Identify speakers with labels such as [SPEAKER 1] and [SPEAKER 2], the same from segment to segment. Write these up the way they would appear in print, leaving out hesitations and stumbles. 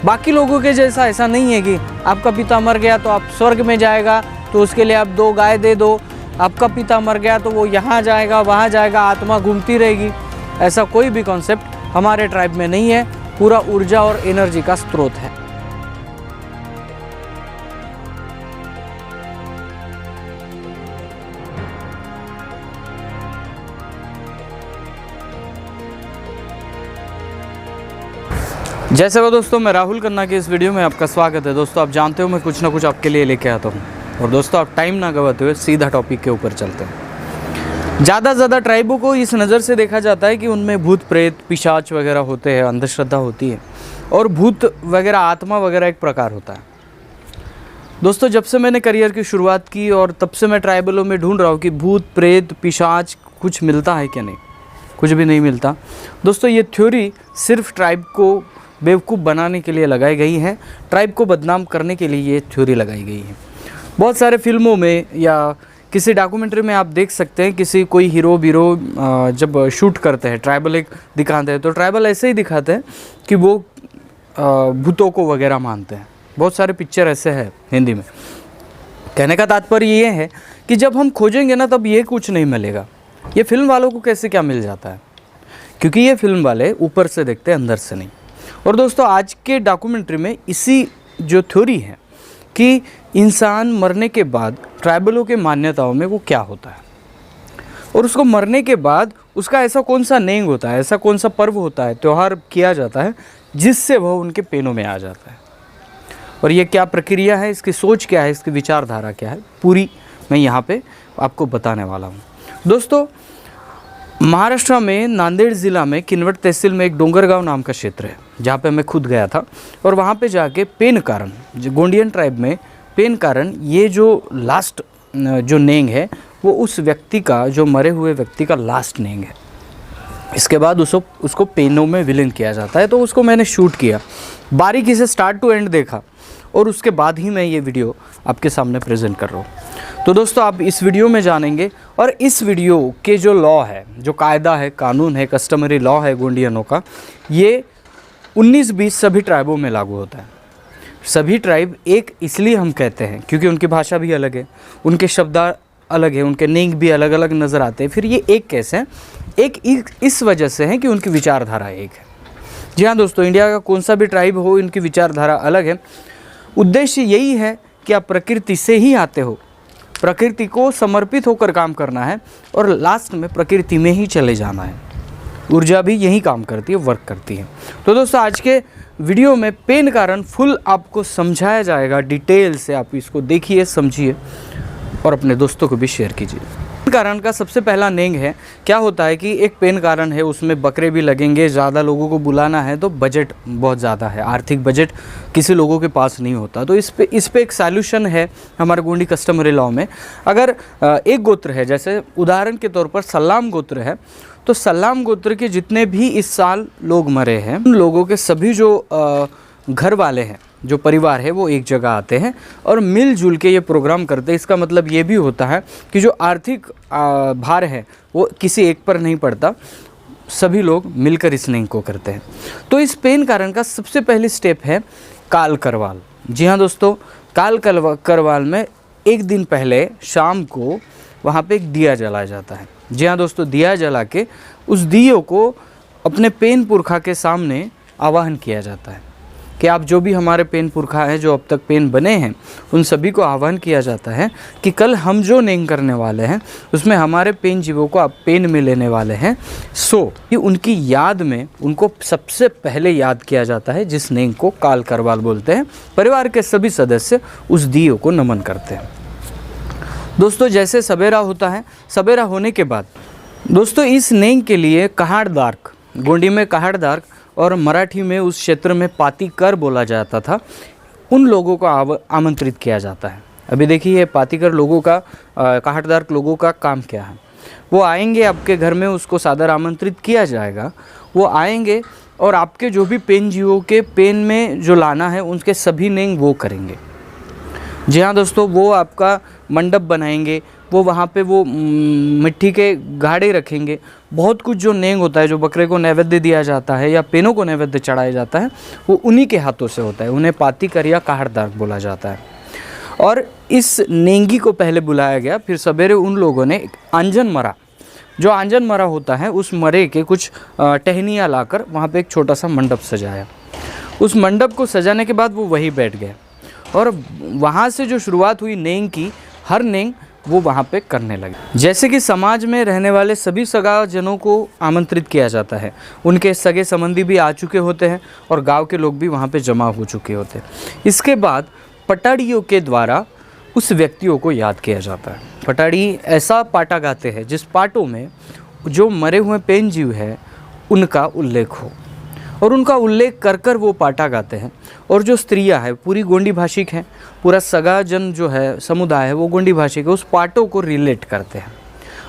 [SPEAKER 1] बाकी लोगों के जैसा ऐसा नहीं है कि आपका पिता मर गया तो आप स्वर्ग में जाएगा तो उसके लिए आप 2 गाय दे दो, आपका पिता मर गया तो वो यहाँ जाएगा वहाँ जाएगा, आत्मा घूमती रहेगी। ऐसा कोई भी कॉन्सेप्ट हमारे ट्राइब में नहीं है। पूरा ऊर्जा और एनर्जी का स्रोत है। जय सेवा दोस्तों, मैं राहुल खन्ना के इस वीडियो में आपका स्वागत है। दोस्तों आप जानते हो मैं कुछ ना कुछ आपके लिए लेके आता हूँ। और दोस्तों आप टाइम ना गवाते हुए सीधा टॉपिक के ऊपर चलते हैं। ज़्यादा ट्राइबों को इस नज़र से देखा जाता है कि उनमें भूत प्रेत पिशाच वगैरह होते हैं, अंधश्रद्धा होती है और भूत वगैरह आत्मा वगैरह एक प्रकार होता है। दोस्तों जब से मैंने करियर की शुरुआत की और तब से मैं ट्राइबलों में ढूंढ रहा हूँ कि भूत प्रेत पिशाच कुछ मिलता है क्या। नहीं, कुछ भी नहीं मिलता। दोस्तों ये थ्योरी सिर्फ ट्राइब को बेवकूफ़ बनाने के लिए लगाई गई है, ट्राइब को बदनाम करने के लिए ये थ्योरी लगाई गई है। बहुत सारे फिल्मों में या किसी डॉक्यूमेंट्री में आप देख सकते हैं, किसी कोई हीरो जब शूट करते हैं ट्राइबल एक दिखाते हैं तो ट्राइबल ऐसे ही दिखाते हैं कि वो भूतों को वगैरह मानते हैं। बहुत सारे पिक्चर ऐसे हैं हिंदी में। कहने का तात्पर्य ये है कि जब हम खोजेंगे ना तब ये कुछ नहीं मिलेगा। ये फिल्म वालों को कैसे क्या मिल जाता है, क्योंकि ये फिल्म वाले ऊपर से देखते हैं, अंदर से नहीं। और दोस्तों आज के डॉक्यूमेंट्री में इसी जो थ्योरी है कि इंसान मरने के बाद ट्राइबलों के मान्यताओं में वो क्या होता है और उसको मरने के बाद उसका ऐसा कौन सा नेंग होता है, ऐसा कौन सा पर्व होता है, त्यौहार किया जाता है जिससे वह उनके पेनों में आ जाता है। और ये क्या प्रक्रिया है, इसकी सोच क्या है, इसकी विचारधारा क्या है, पूरी मैं यहाँ पे आपको बताने वाला हूँ। दोस्तों महाराष्ट्र में नांदेड़ ज़िला में किनवट तहसील में एक डोंगरगांव नाम का क्षेत्र है जहाँ पे मैं खुद गया था। और वहाँ पे जाके पेन कारण, जो गोंडियन ट्राइब में पेन कारण, ये जो लास्ट जो नेंग है वो उस व्यक्ति का, जो मरे हुए व्यक्ति का लास्ट नेंग है। इसके बाद उसको पेनों में विलीन किया जाता है। तो उसको मैंने शूट किया, बारीकी से स्टार्ट टू एंड देखा और उसके बाद ही मैं ये वीडियो आपके सामने प्रेजेंट कर रहा हूँ। तो दोस्तों आप इस वीडियो में जानेंगे और इस वीडियो के जो लॉ है, जो कायदा है, कानून है, कस्टमरी लॉ है गोंडियनों का, ये 19-20 सभी ट्राइबों में लागू होता है। सभी ट्राइब एक इसलिए हम कहते हैं क्योंकि उनकी भाषा भी अलग है, उनके शब्द अलग है, उनके नेंग भी अलग अलग नज़र आते हैं। फिर ये एक कैसे हैं? एक इस वजह से है कि उनकी विचारधारा एक है। जी हाँ दोस्तों, इंडिया का कौन सा भी ट्राइब हो, इनकी विचारधारा अलग है। उद्देश्य यही है कि आप प्रकृति से ही आते हो, प्रकृति को समर्पित होकर काम करना है और लास्ट में प्रकृति में ही चले जाना है। ऊर्जा भी यही काम करती है, वर्क करती है। तो दोस्तों आज के वीडियो में पेन कारण फुल आपको समझाया जाएगा, डिटेल से आप इसको देखिए, समझिए और अपने दोस्तों को भी शेयर कीजिए। पेन कारण का सबसे पहला नेंग है, क्या होता है कि एक पेन कारण है, उसमें बकरे भी लगेंगे, ज़्यादा लोगों को बुलाना है तो बजट बहुत ज़्यादा है, आर्थिक बजट किसी लोगों के पास नहीं होता। तो इस पे एक सॉल्यूशन है हमारे गोंडी कस्टमरी लॉ में। अगर एक गोत्र है, जैसे उदाहरण के तौर पर सल्लाम गोत्र है, तो सल्लाम गोत्र के जितने भी इस साल लोग मरे हैं, उन लोगों के सभी जो घर वाले हैं, जो परिवार है, वो एक जगह आते हैं और मिलजुल के ये प्रोग्राम करते हैं। इसका मतलब ये भी होता है कि जो आर्थिक भार है वो किसी एक पर नहीं पड़ता, सभी लोग मिलकर इस नेंग को करते हैं। तो इस पेन कारण का सबसे पहली स्टेप है काल करवाल। जी हाँ दोस्तों, काल करवाल में एक दिन पहले शाम को वहाँ पे एक दिया जलाया जाता है। जी हाँ दोस्तों, दिया जला के उस दियों को अपने पेन पुरखा के सामने आवाहन किया जाता है कि आप जो भी हमारे पेन पुरखा हैं, जो अब तक पेन बने हैं, उन सभी को आह्वान किया जाता है कि कल हम जो नेंग करने वाले हैं उसमें हमारे पेन जीवों को आप पेन में लेने वाले हैं। सो ये उनकी याद में उनको सबसे पहले याद किया जाता है, जिस नेंग को काल करवाल बोलते हैं। परिवार के सभी सदस्य उस दियों को नमन करते हैं। दोस्तों जैसे सवेरा होता है, सवेरा होने के बाद दोस्तों इस नेंग के लिए कहाड़दार्क, गोंडी में कहाड़दार्क और मराठी में उस क्षेत्र में पातीकर बोला जाता था, उन लोगों को आमंत्रित किया जाता है। अभी देखिए पातीकर लोगों का, कहाड़दार्क लोगों का काम क्या है। वो आएंगे आपके घर में, उसको सादर आमंत्रित किया जाएगा। वो आएंगे और आपके जो भी पेन जीवों के पेन में जो लाना है उनके सभी नेंग वो करेंगे। जी हाँ दोस्तों, वो आपका मंडप बनाएंगे, वो वहाँ पे वो मिट्टी के घाड़े रखेंगे। बहुत कुछ जो नेंग होता है, जो बकरे को नैवेद्य दिया जाता है या पेनों को नैवेद्य चढ़ाया जाता है, वो उन्हीं के हाथों से होता है। उन्हें पातीकर या काहड़दार बोला जाता है। और इस नेंगी को पहले बुलाया गया, फिर सवेरे उन लोगों ने आंजन मरा, जो आंजन मरा होता है, उस मरे के कुछ टहनियाँ लाकर वहाँ पे एक छोटा सा मंडप सजाया। उस मंडप को सजाने के बाद वो वहीं बैठ गए और वहाँ से जो शुरुआत हुई नेंग की, हर नेंग वो वहाँ पे करने लगे। जैसे कि समाज में रहने वाले सभी सगाजनों को आमंत्रित किया जाता है, उनके सगे संबंधी भी आ चुके होते हैं और गांव के लोग भी वहाँ पे जमा हो चुके होते हैं। इसके बाद पटाड़ियों के द्वारा उस व्यक्तियों को याद किया जाता है। पटाड़ी ऐसा पाटा गाते हैं जिस पाटों में जो मरे हुए पेन जीव है उनका उल्लेख हो, और उनका उल्लेख कर कर वो पाटा गाते हैं। और जो स्त्रियां है पूरी गोंडी भाषिक हैं, पूरा सगाजन जो है समुदाय है वो गोंडी भाषिक है, उस पाटों को रिलेट करते हैं।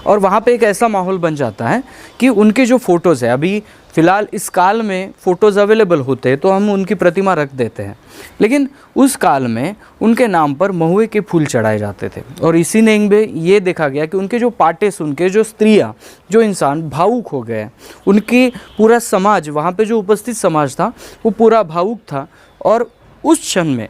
[SPEAKER 1] और वहाँ पे एक ऐसा माहौल बन जाता है कि उनके जो फ़ोटोज़ है, अभी फ़िलहाल इस काल में फ़ोटोज़ अवेलेबल होते हैं तो हम उनकी प्रतिमा रख देते हैं, लेकिन उस काल में उनके नाम पर महुए के फूल चढ़ाए जाते थे। और इसी नेंग में ये देखा गया कि उनके जो पाटे सुन के जो स्त्रियाँ, जो इंसान भावुक हो गए, उनकी पूरा समाज, वहाँ पे जो उपस्थित समाज था वो पूरा भावुक था। और उस क्षण में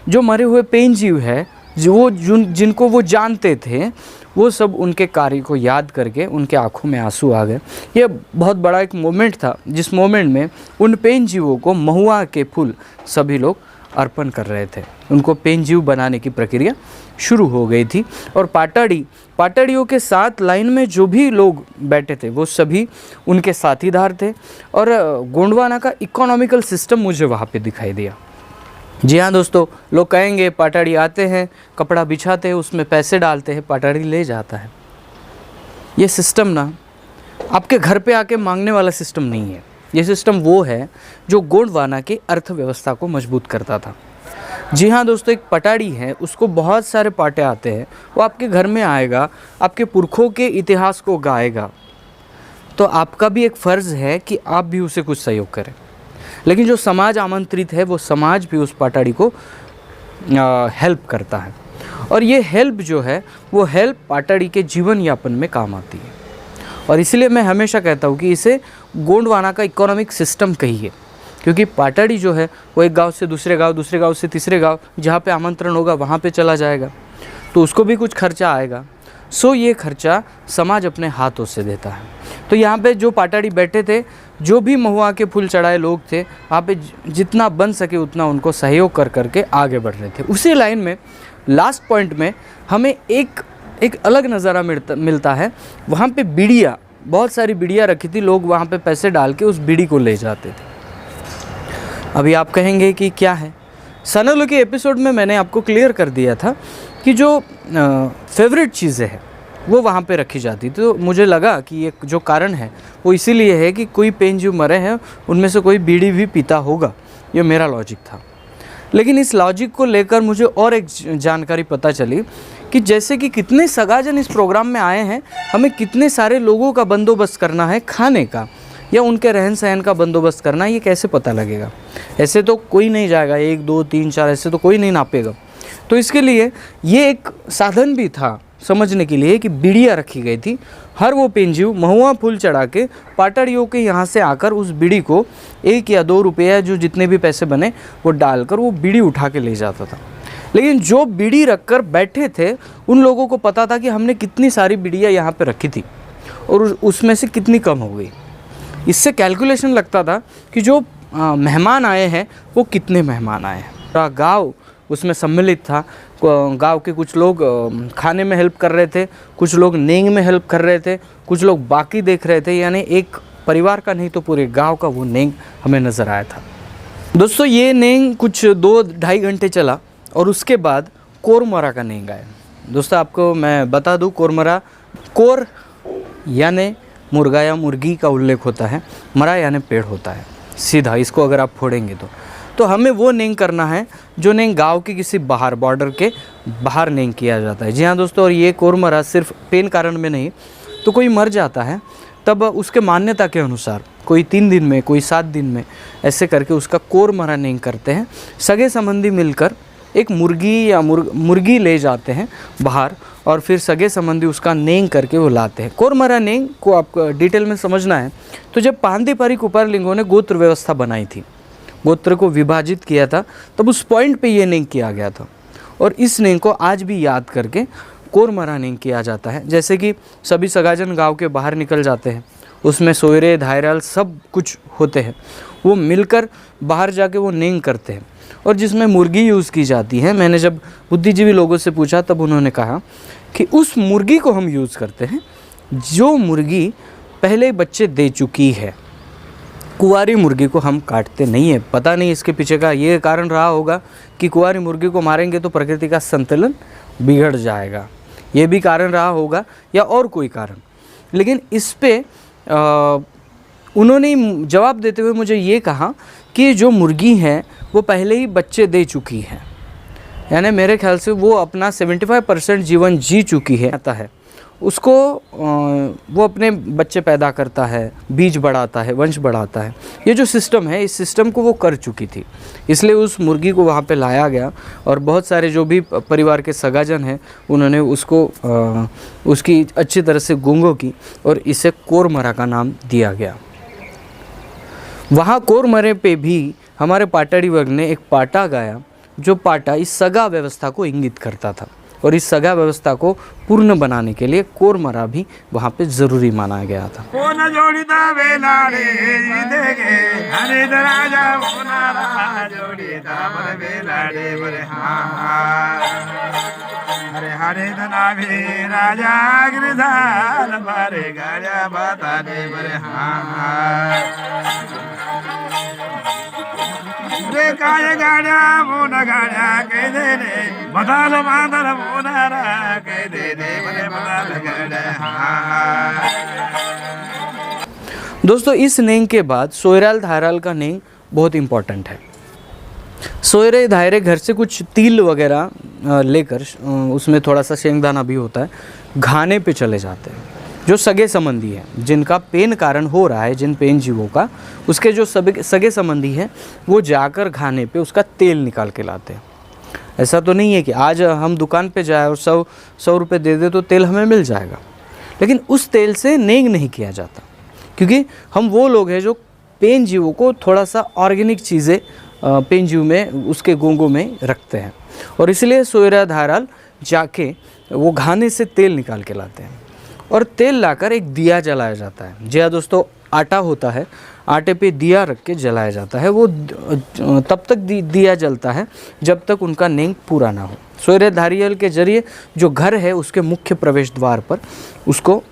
[SPEAKER 1] जो मरे हुए पेन जीव है, जो जिनको वो जानते थे, वो सब उनके कार्य को याद करके उनके आंखों में आंसू आ गए। ये बहुत बड़ा एक मोमेंट था, जिस मोमेंट में उन पेन जीवों को महुआ के फूल सभी लोग अर्पण कर रहे थे। उनको पेन जीव बनाने की प्रक्रिया शुरू हो गई थी। और पाटाड़ियों के साथ लाइन में जो भी लोग बैठे थे वो सभी उनके साथीदार थे। और गोंडवाना का इकोनॉमिकल सिस्टम मुझे वहाँ पे दिखाई दिया। जी हाँ दोस्तों, लोग कहेंगे पाटाड़ी आते हैं, कपड़ा बिछाते हैं, उसमें पैसे डालते हैं, पाटाड़ी ले जाता है। ये सिस्टम ना आपके घर पे आके मांगने वाला सिस्टम नहीं है। ये सिस्टम वो है जो गोंडवाना की अर्थव्यवस्था को मजबूत करता था। जी हाँ दोस्तों, एक पटाड़ी है, उसको बहुत सारे पाटे आते हैं, वो आपके घर में आएगा, आपके पुरखों के इतिहास को गाएगा। तो आपका भी एक फ़र्ज़ है कि आप भी उसे कुछ सहयोग करें। लेकिन जो समाज आमंत्रित है वो समाज भी उस पाटाड़ी को हेल्प करता है। और ये हेल्प जो है वो हेल्प पाटाड़ी के जीवन यापन में काम आती है। और इसलिए मैं हमेशा कहता हूँ कि इसे गोंडवाना का इकोनॉमिक सिस्टम कहिए, क्योंकि पाटाड़ी जो है वो एक गांव से दूसरे गांव, दूसरे गांव से तीसरे गांव, जहाँ पे आमंत्रण होगा वहाँ पे चला जाएगा, तो उसको भी कुछ खर्चा आएगा। सो ये खर्चा समाज अपने हाथों से देता है। तो यहाँ पे जो पाटाड़ी बैठे थे, जो भी महुआ के फूल चढ़ाए लोग थे, वहाँ पे जितना बन सके उतना उनको सहयोग कर करके आगे बढ़ रहे थे। उसी लाइन में लास्ट पॉइंट में हमें एक अलग नज़ारा मिलता है। वहाँ पे बीड़िया, बहुत सारी बीड़िया रखी थी, लोग वहाँ पे पैसे डाल के उस बीड़ी को ले जाते थे। अभी आप कहेंगे कि क्या है, सनोलो के एपिसोड में मैंने आपको क्लियर कर दिया था कि जो फेवरेट चीज़ें हैं वो वहाँ पे रखी जाती। तो मुझे लगा कि ये जो कारण है वो इसीलिए है कि कोई पेन जो मरे हैं उनमें से कोई बीड़ी भी पीता होगा, ये मेरा लॉजिक था। लेकिन इस लॉजिक को लेकर मुझे और एक जानकारी पता चली कि जैसे कि कितने सगाजन इस प्रोग्राम में आए हैं, हमें कितने सारे लोगों का बंदोबस्त करना है, खाने का या उनके रहन सहन का बंदोबस्त करना है, ये कैसे पता लगेगा? ऐसे तो कोई नहीं जाएगा, 1 2 3 4 ऐसे तो कोई नहीं नापेगा। तो इसके लिए ये एक साधन भी था समझने के लिए कि बीड़ियाँ रखी गई थी। हर वो पेंजीव महुआ फूल चढ़ा के पाटाड़ियों के यहाँ से आकर उस बीड़ी को 1 या 2 रुपया जो जितने भी पैसे बने वो डालकर वो बीड़ी उठा के ले जाता था। लेकिन जो बीड़ी रखकर बैठे थे उन लोगों को पता था कि हमने कितनी सारी बीड़ियाँ यहाँ पे रखी थी और उसमें से कितनी कम हो गई। इससे कैलकुलेशन लगता था कि जो मेहमान आए हैं वो कितने मेहमान आए हैं। पूरा गाँव उसमें सम्मिलित था। गांव के कुछ लोग खाने में हेल्प कर रहे थे, कुछ लोग नेंग में हेल्प कर रहे थे, कुछ लोग बाकी देख रहे थे। यानी एक परिवार का नहीं तो पूरे गांव का वो नेंग हमें नज़र आया था। दोस्तों ये नेंग कुछ 2-2.5 घंटे चला और उसके बाद कोरमरा का नेंग आया। दोस्तों आपको मैं बता दूं, कोरमरा, कोर यानी मुर्गा या मुर्गी का उल्लेख होता है, मरा यानी पेड़ होता है सीधा, इसको अगर आप फोड़ेंगे तो हमें वो नेंग करना है जो नेंग गांव के किसी बाहर, बॉर्डर के बाहर नेंग किया जाता है। जी हाँ दोस्तों, और ये कोरमरा सिर्फ पेन कारण में नहीं, तो कोई मर जाता है तब उसके मान्यता के अनुसार कोई 3 दिन में, कोई 7 दिन में, ऐसे करके उसका कोरमरा नेंग करते हैं। सगे संबंधी मिलकर एक मुर्गी या मुर्गी ले जाते हैं बाहर और फिर सगे संबंधी उसका नेंग करके वो लाते हैं। कोरमरा नेंग को आप डिटेल में समझना है तो जब पांदीपरी कुपारलिंगों ने गोत्र व्यवस्था बनाई थी, गोत्र को विभाजित किया था, तब उस पॉइंट पे ये नेंग किया गया था और इस नेंग को आज भी याद करके कोरमरा नेंग किया जाता है। जैसे कि सभी सगाजन गांव के बाहर निकल जाते हैं, उसमें सोयरे धायराल सब कुछ होते हैं, वो मिलकर बाहर जाके वो नेंग करते हैं और जिसमें मुर्गी यूज़ की जाती है। मैंने जब बुद्धिजीवी लोगों से पूछा तब उन्होंने कहा कि उस मुर्गी को हम यूज़ करते हैं जो मुर्गी पहले बच्चे दे चुकी है, कुंवारी मुर्गी को हम काटते नहीं है। पता नहीं इसके पीछे का ये कारण रहा होगा कि कुंवारी मुर्गी को मारेंगे तो प्रकृति का संतुलन बिगड़ जाएगा, ये भी कारण रहा होगा या और कोई कारण। लेकिन इस पे उन्होंने जवाब देते हुए मुझे ये कहा कि जो मुर्गी है वो पहले ही बच्चे दे चुकी है, यानी मेरे ख्याल से वो अपना 75% जीवन जी चुकी है। आता है उसको वो अपने बच्चे पैदा करता है, बीज बढ़ाता है, वंश बढ़ाता है। ये जो सिस्टम है, इस सिस्टम को वो कर चुकी थी, इसलिए उस मुर्गी को वहाँ पे लाया गया और बहुत सारे जो भी परिवार के सगाजन हैं उन्होंने उसको उसकी अच्छी तरह से गुंगो की और इसे कोरमरा का नाम दिया गया। वहाँ कोरमरे पे भी हमारे पाटाड़ी वर्ग ने एक पाटा गाया, जो पाटा इस सगा व्यवस्था को इंगित करता था और इस सगा व्यवस्था को पूर्ण बनाने के लिए कोरमरा भी वहाँ पे ज़रूरी माना गया था।
[SPEAKER 2] हरे धना भी राजा गिरधार मारे गाजा बता दे बरे रे काय गाड़ा मोना गाड़ा कह दे रे बदल मादल मोना रा कह दे दे बरे बदल गाड़ा।
[SPEAKER 1] दोस्तों इस नेंग के बाद सोयराल धायराल का नेंग बहुत इम्पॉर्टेंट है। सोयरे धायरे घर से कुछ तिल वगैरह लेकर, उसमें थोड़ा सा शेंगदाना भी होता है, घाने पे चले जाते हैं। जो सगे संबंधी हैं जिनका पेन कारण हो रहा है, जिन पेन जीवों का, उसके जो सगे संबंधी हैं वो जाकर घाने पे उसका तेल निकाल के लाते हैं। ऐसा तो नहीं है कि आज हम दुकान पे जाए और 100 रुपये दे दे तो तेल हमें मिल जाएगा, लेकिन उस तेल से नेंग नहीं किया जाता, क्योंकि हम वो लोग हैं जो पेन जीवों को थोड़ा सा ऑर्गेनिक चीज़ें पेन जीव में, उसके गोंगों में रखते हैं और इसलिए सोयरा धाराल जाके वो घाने से तेल निकाल के लाते हैं और तेल लाकर एक दिया जलाया जाता है। जी हाँ दोस्तों, आटा होता है, आटे पे दिया रख के जलाया जाता है। वो तब तक दिया जलता है जब तक उनका नेंग पूरा ना हो। सोयरे धारियल के जरिए जो घर है उसके मुख्य प्रवेश द्वार पर उसको,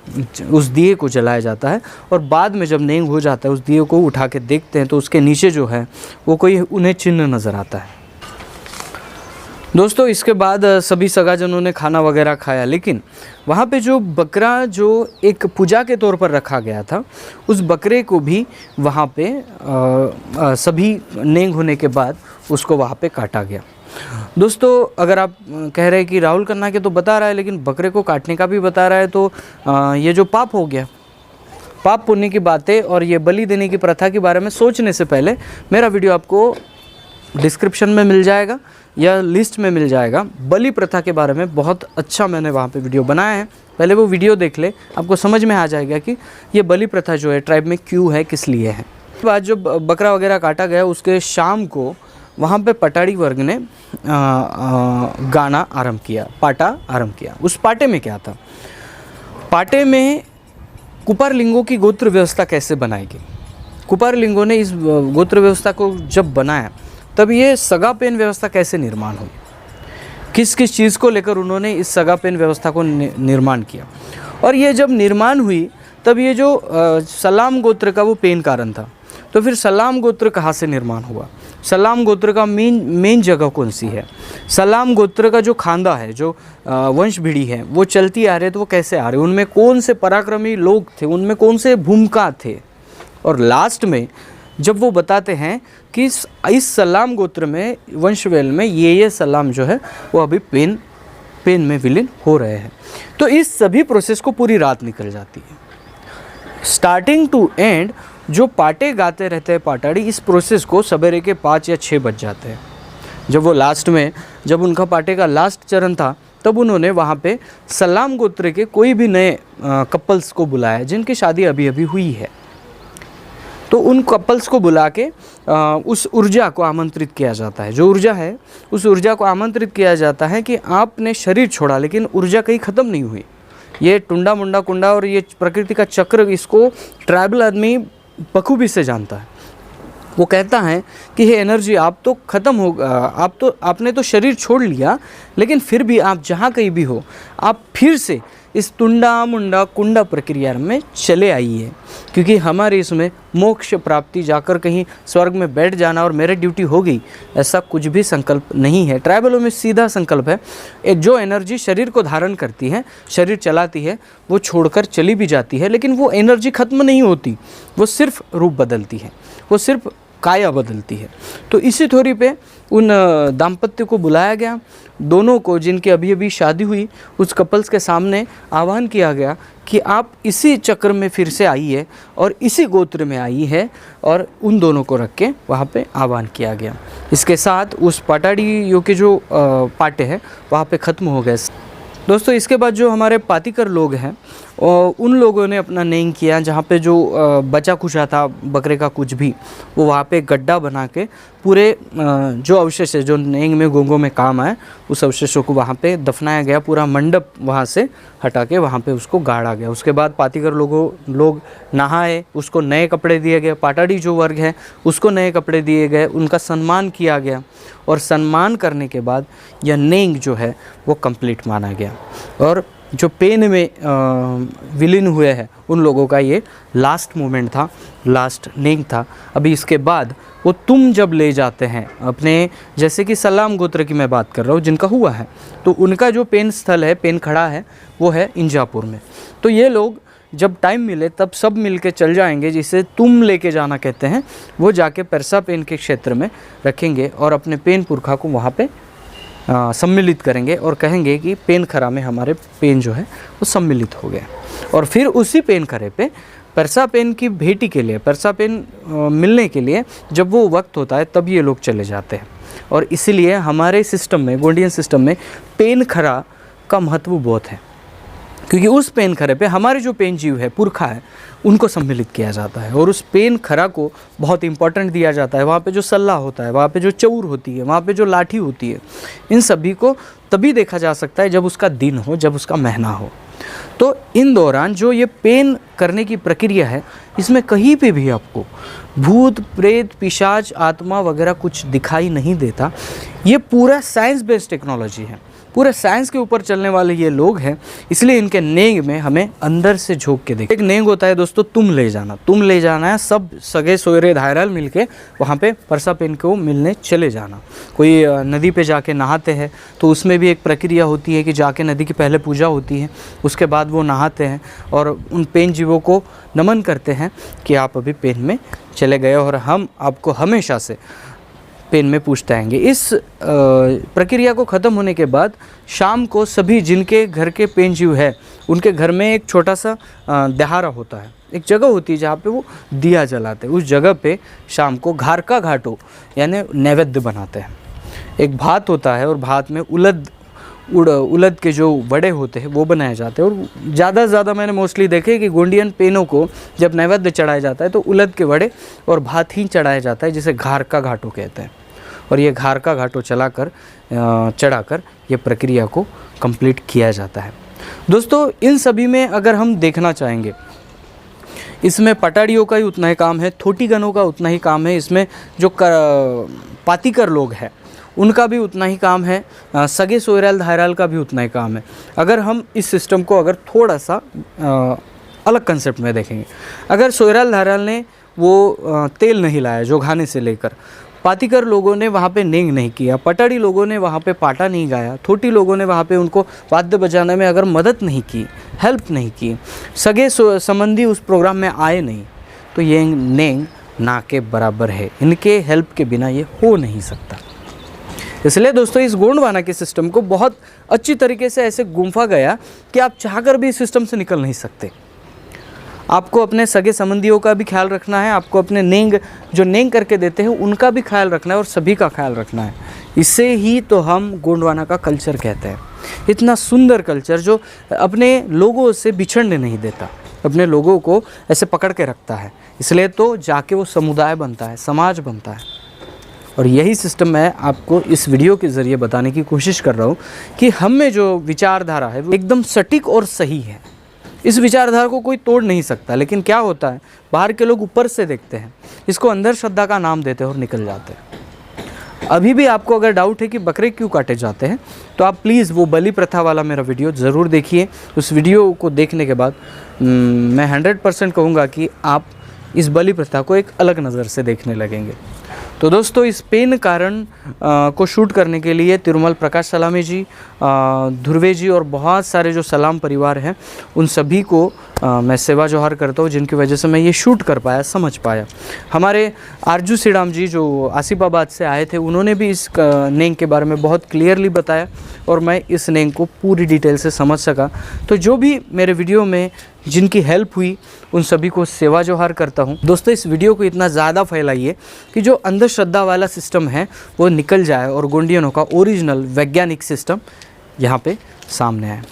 [SPEAKER 1] उस दिए को जलाया जाता है और बाद में जब नेंग हो जाता है उस दिए को उठा के देखते हैं तो उसके नीचे जो है वो कोई उन्हें चिन्ह नज़र आता है। दोस्तों इसके बाद सभी सगाजनों ने खाना वगैरह खाया, लेकिन वहाँ पे जो बकरा जो एक पूजा के तौर पर रखा गया था, उस बकरे को भी वहाँ पे सभी नेंग होने के बाद उसको वहाँ पे काटा गया। दोस्तों अगर आप कह रहे हैं कि राहुल कन्ना के तो बता रहा है लेकिन बकरे को काटने का भी बता रहा है, तो ये जो पाप हो गया, पाप पुण्य की बातें और ये बलि देने की प्रथा के बारे में सोचने से पहले मेरा वीडियो आपको डिस्क्रिप्शन में मिल जाएगा या लिस्ट में मिल जाएगा। बलि प्रथा के बारे में बहुत अच्छा मैंने वहाँ पे वीडियो बनाया है, पहले वो वीडियो देख ले, आपको समझ में आ जाएगा कि ये बलि प्रथा जो है ट्राइब में क्यों है, किस लिए है। बाद जो बकरा वगैरह काटा गया उसके शाम को वहाँ पे पटाड़ी वर्ग ने गाना आरंभ किया, पाटा आरंभ किया। उस पाटे में क्या था? पाटे में कुपारलिंगों की गोत्र व्यवस्था कैसे बनाई गई। कुपारलिंगों ने इस गोत्र व्यवस्था को जब बनाया तब ये सगा पेन व्यवस्था कैसे निर्माण हुई, किस किस चीज़ को लेकर उन्होंने इस सगा पेन व्यवस्था को निर्माण किया। और ये जब निर्माण हुई तब ये जो सलाम गोत्र का वो पेन कारण था, तो फिर सलाम गोत्र कहाँ से निर्माण हुआ, सलाम गोत्र का मेन जगह कौन सी है, सलाम गोत्र का जो खानदा है, जो वंश भीड़ी है वो चलती आ रहे तो वो कैसे आ रहे, उनमें कौन से पराक्रमी लोग थे, उनमें कौन से भूमिका थे। और लास्ट में जब वो बताते हैं कि इस सलाम गोत्र में वंशवेल में ये सलाम जो है वो अभी पेन में विलीन हो रहे हैं, तो इस सभी प्रोसेस को पूरी रात निकल जाती है, स्टार्टिंग टू एंड। जो पाटे गाते रहते हैं पाटाड़ी, इस प्रोसेस को सवेरे के 5 या 6 बज जाते हैं। जब वो लास्ट में, जब उनका पाटे का लास्ट चरण था, तब उन्होंने वहाँ पे सलाम गोत्र के कोई भी नए कपल्स को बुलाया जिनकी शादी अभी अभी हुई है। तो उन कपल्स को बुला के उस ऊर्जा को आमंत्रित किया जाता है। जो ऊर्जा है उस ऊर्जा को आमंत्रित किया जाता है कि आपने शरीर छोड़ा लेकिन ऊर्जा कहीं ख़त्म नहीं हुई। ये टुंडा मुंडा कुंडा और ये प्रकृति का चक्र, इसको ट्राइबल आदमी बखूबी से जानता है। वो कहता है कि ये एनर्जी आप तो ख़त्म हो, आपने तो शरीर छोड़ लिया, लेकिन फिर भी आप जहाँ कहीं भी हो, आप फिर से इस टुंडा मुंडा कुंडा प्रक्रिया में चले आइए, क्योंकि हमारे इसमें मोक्ष प्राप्ति, जाकर कहीं स्वर्ग में बैठ जाना और मेरी ड्यूटी हो गई, ऐसा कुछ भी संकल्प नहीं है। ट्राइबलों में सीधा संकल्प है, जो एनर्जी शरीर को धारण करती है, शरीर चलाती है, वो छोड़कर चली भी जाती है, लेकिन वो एनर्जी खत्म नहीं होती, वो सिर्फ रूप बदलती है, वो सिर्फ काया बदलती है। तो इसी थोड़ी पे उन दाम्पत्य को बुलाया गया, दोनों को जिनकी अभी अभी शादी हुई, उस कपल्स के सामने आह्वान किया गया कि आप इसी चक्र में फिर से आइए और इसी गोत्र में आई है, और उन दोनों को रख के वहाँ पे आह्वान किया गया। इसके साथ उस पटाड़ियों के जो पाटे हैं वहाँ पे ख़त्म हो गए। दोस्तों इसके बाद जो हमारे पातीकर लोग हैं उन लोगों ने अपना नेंग किया, जहाँ पे जो बचा खुचा था बकरे का कुछ भी, वो वहाँ पे गड्ढा बना के पूरे जो अवशेष है, जो नेंग में गोंगों में काम आए, उस अवशेषों को वहाँ पे दफनाया गया। पूरा मंडप वहाँ से हटा के वहाँ पे उसको गाड़ा गया। उसके बाद पातीकर लोग नहाए, उसको नए कपड़े दिए गए। पाटाड़ी जो वर्ग है उसको नए कपड़े दिए गए, उनका सम्मान किया गया, और सम्मान करने के बाद यह नेंग जो है वो कंप्लीट माना गया। और जो पेन में विलीन हुए हैं उन लोगों का ये लास्ट मोमेंट था, लास्ट नेंग था। अभी इसके बाद वो तुम जब ले जाते हैं अपने, जैसे कि सलाम गोत्र की मैं बात कर रहा हूँ जिनका हुआ है, तो उनका जो पेन स्थल है, पेन खड़ा है, वो है इंजापुर में। तो ये लोग जब टाइम मिले तब सब मिल के चल जाएंगे, जिसे तुम लेके जाना कहते हैं। वो जाके परसा पेन के क्षेत्र में रखेंगे और अपने पेन पुरखा को वहाँ पे सम्मिलित करेंगे और कहेंगे कि पेन खरा में हमारे पेन जो है वो सम्मिलित हो गए। और फिर उसी पेन खरे पे परसा पेन की भेंटी के लिए, परसा पेन मिलने के लिए जब वो वक्त होता है तब ये लोग चले जाते हैं। और इसीलिए हमारे सिस्टम में, गोंडियन सिस्टम में, पेन खरा का महत्व बहुत है, क्योंकि उस पेन खरे पे हमारे जो पेन जीव है, पुरखा है, उनको सम्मिलित किया जाता है। और उस पेन खरा को बहुत इंपॉर्टेंट दिया जाता है। वहाँ पे जो सल्ला होता है, वहाँ पे जो चौर होती है, वहाँ पे जो लाठी होती है, इन सभी को तभी देखा जा सकता है जब उसका दिन हो, जब उसका महीना हो। तो इन दौरान जो ये पेन करने की प्रक्रिया है, इसमें कहीं पे भी आपको भूत प्रेत पिशाच आत्मा वगैरह कुछ दिखाई नहीं देता। ये पूरा साइंस बेस्ड टेक्नोलॉजी है, पूरे साइंस के ऊपर चलने वाले ये लोग हैं, इसलिए इनके नेंग में हमें अंदर से झोंक के देखें। एक नेंग होता है दोस्तों, तुम ले जाना। तुम ले जाना है, सब सगे सोयरे धायरल मिलके वहाँ पे परसा पेन को मिलने चले जाना। कोई नदी पे जाके नहाते हैं तो उसमें भी एक प्रक्रिया होती है कि जाके नदी की पहले पूजा होती है, उसके बाद वो नहाते हैं और उन पेन जीवों को नमन करते हैं कि आप अभी पेन में चले गए और हम आपको हमेशा से पेन में पूछते आएंगे। इस प्रक्रिया को ख़त्म होने के बाद शाम को सभी जिनके घर के पेन जीव है, उनके घर में एक छोटा सा दहारा होता है, एक जगह होती है जहाँ पे वो दिया जलाते हैं। उस जगह पे शाम को घारका घाटो यानी नैवेद्य बनाते हैं। एक भात होता है और भात में उड़द के जो वड़े होते हैं वो बनाए जाते हैं। और ज़्यादा से ज़्यादा मैंने मोस्टली देखे कि गोंडियन पेनों को जब नैवेद्य चढ़ाया जाता है तो उड़द के वड़े और भात ही चढ़ाया जाता है, जिसे घारका घाटो कहते हैं। और ये घारका घाटो चढ़ाकर ये प्रक्रिया को कंप्लीट किया जाता है। दोस्तों इन सभी में अगर हम देखना चाहेंगे, इसमें पटाड़ियों का ही उतना ही काम है, थोटीगनों का उतना ही काम है, इसमें जो पातीकर लोग हैं उनका भी उतना ही काम है, सगे सोयराल धायराल का भी उतना ही काम है। अगर हम इस सिस्टम को अगर थोड़ा सा अलग कंसेप्ट में देखेंगे, अगर सोयराल धायराल ने वो तेल नहीं लाया जो घाने से लेकर, पातीकर लोगों ने वहाँ पे नेंग नहीं किया, पटाड़ी लोगों ने वहाँ पे पाटा नहीं गाया, थोटी लोगों ने वहाँ पे उनको वाद्य बजाने में अगर मदद नहीं की, हेल्प नहीं की, सगे संबंधी उस प्रोग्राम में आए नहीं, तो ये नेंग ना के बराबर है। इनके हेल्प के बिना ये हो नहीं सकता। इसलिए दोस्तों इस गोंडवाना के सिस्टम को बहुत अच्छी तरीके से ऐसे गुंफा गया कि आप चाहकर भी इस सिस्टम से निकल नहीं सकते। आपको अपने सगे संबंधियों का भी ख्याल रखना है, आपको अपने नेंग जो नेंग करके देते हैं उनका भी ख्याल रखना है और सभी का ख्याल रखना है, इसे ही तो हम गोंडवाना का कल्चर कहते हैं। इतना सुंदर कल्चर जो अपने लोगों से बिछड़ने नहीं देता, अपने लोगों को ऐसे पकड़ के रखता है। इसलिए तो जाके वो समुदाय बनता है, समाज बनता है। और यही सिस्टम मैं आपको इस वीडियो के ज़रिए बताने की कोशिश कर रहा हूँ कि हम में जो विचारधारा है वो एकदम सटीक और सही है। इस विचारधारा को कोई तोड़ नहीं सकता। लेकिन क्या होता है, बाहर के लोग ऊपर से देखते हैं, इसको अंधश्रद्धा का नाम देते हैं और निकल जाते हैं। अभी भी आपको अगर डाउट है कि बकरे क्यों काटे जाते हैं, तो आप प्लीज़ वो बलि प्रथा वाला मेरा वीडियो ज़रूर देखिए। उस वीडियो को देखने के बाद मैं 100% कहूँगा कि आप इस बलि प्रथा को एक अलग नज़र से देखने लगेंगे। तो दोस्तों, इस पेन कारण को शूट करने के लिए तिरुमल प्रकाश सलामी जी, ध्रुवे जी और बहुत सारे जो सलाम परिवार हैं, उन सभी को मैं सेवा जोहार करता हूँ, जिनकी वजह से मैं ये शूट कर पाया, समझ पाया। हमारे आरजू श्रीराम जी जो आसिफाबाद से आए थे, उन्होंने भी इस नेंग के बारे में बहुत क्लियरली बताया और मैं इस नेंग को पूरी डिटेल से समझ सका। तो जो भी मेरे वीडियो में जिनकी हेल्प हुई, उन सभी को सेवा जोहार करता हूँ। दोस्तों, इस वीडियो को इतना ज़्यादा फैलाइए कि जो अंधश्रद्धा वाला सिस्टम है वो निकल जाए और गोंडियनों का ओरिजिनल वैज्ञानिक सिस्टम यहाँ पे सामने आए।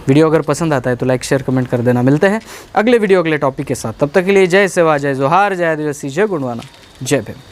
[SPEAKER 1] वीडियो अगर पसंद आता है तो लाइक शेयर कमेंट कर देना। मिलते हैं अगले वीडियो अगले टॉपिक के साथ। तब तक के लिए जय सेवा, जय जोहार, जय आदिवासी, जय गोंडवाना, जय भीम।